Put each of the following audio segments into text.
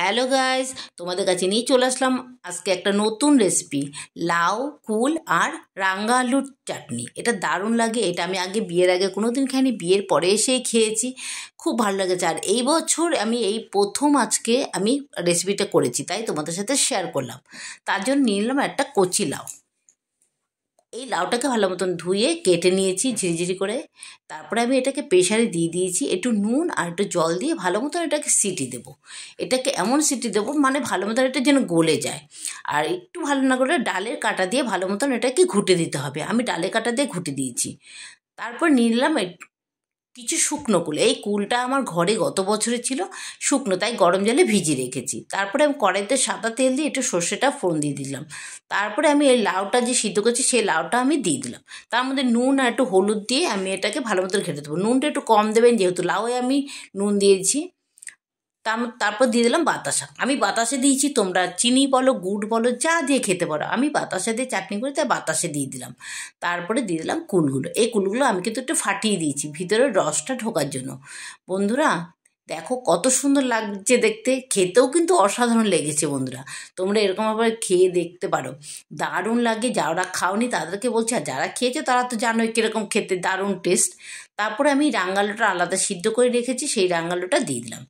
Hello guys, তোমাদের কাছে নিয়ে চলে আসলাম আজকে একটা নতুন রেসিপি, লাউ, কুল আর রাঙা আলুর চাটনি। এটা দারুণ লাগে। এটা আমি বিয়ের আগে কোনো দিন খাইনি, বিয়ের পরে এসেই খেয়েছি, খুব ভালো লেগেছে। আর এই বছর আমি এই প্রথম আজকে আমি রেসিপিটা করেছি, তাই তোমাদের সাথে শেয়ার করলাম। তার জন্য নিয়ে নিলাম একটা কচি লাউ। এই লাউটাকে ভালো মতন ধুয়ে কেটে নিয়েছি ঝিরিঝিরি করে। তারপরে আমি এটাকে প্রেশারে দিয়ে দিয়েছি, একটু নুন আর একটু জল দিয়ে ভালো মতন এটাকে সিটি দেবো। এটাকে এমন সিটি দেবো মানে ভালো মতন এটা যেন গলে যায়। আর একটু ভালো না করে ডালের কাঁটা দিয়ে ভালো মতন এটাকে ঘুটে দিতে হবে। আমি ডালের কাঁটা দিয়ে ঘুটে দিয়েছি। তারপর নিয়ে নিলাম কিছু শুকনো কুল। এই কুলটা আমার ঘরে গত বছরে ছিল শুকনো, তাই গরম জলে ভিজিয়ে রেখেছি। তারপরে আমি কড়াইতে সাদা তেল দিয়ে একটু সর্ষেটা ফোড়ন দিয়ে দিলাম। তারপরে আমি এই লাউটা যে সিদ্ধ করছি সেই লাউটা আমি দিয়ে দিলাম। তার মধ্যে নুন আর একটু হলুদ দিয়ে আমি এটাকে ভালো মতো ঘেটে দেবো। নুনটা একটু কম দেবেন, যেহেতু লাউয়ে আমি নুন দিয়েছি। তারপর দিয়ে দিলাম বাতাসা। আমি বাতাসে দিয়েছি, তোমরা চিনি বলো, গুড় বলো, যা দিয়ে খেতে পারো। আমি বাতাসা দিয়ে চাটনি করি, তাই বাতাসে দিয়ে দিলাম। তারপরে দিয়ে দিলাম কুলগুলো। এই কুলগুলো আমি কিন্তু একটু ফাটিয়ে দিয়েছি ভিতরে রসটা ঢোকার জন্য। বন্ধুরা দেখো কত সুন্দর লাগছে দেখতে, খেতেও কিন্তু অসাধারণ লেগেছে। বন্ধুরা তোমরা এরকম আবার খেয়ে দেখতে পারো, দারুণ লাগে। যারা খাওনি তাদেরকে বলছি, আর যারা খেয়েছে তারা তো জানোই কীরকম খেতে, দারুণ টেস্ট। তারপরে আমি রাঙালুটা আলাদা সিদ্ধ করে রেখেছি, সেই রাঙালুটা দিয়ে দিলাম।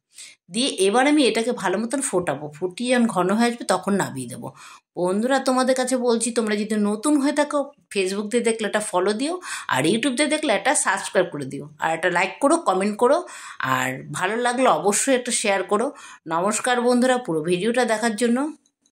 দিয়ে এবার আমি এটাকে ভালো মতন ফোটাবো, ফুটিয়ে যখন ঘন হয়ে আসবে তখন নামিয়ে দেবো। বন্ধুরা তোমাদের কাছে বলছি, তোমরা যদি নতুন হয়ে থাকো, ফেসবুক দিয়ে দেখলে একটা ফলো দিও, আর ইউটিউব দিয়ে দেখলে একটা সাবস্ক্রাইব করে দিও, আর একটা লাইক করো, কমেন্ট করো, আর ভালো লাগলে অবশ্যই একটা শেয়ার করো। নমস্কার বন্ধুরা, পুরো ভিডিওটা দেখার জন্য।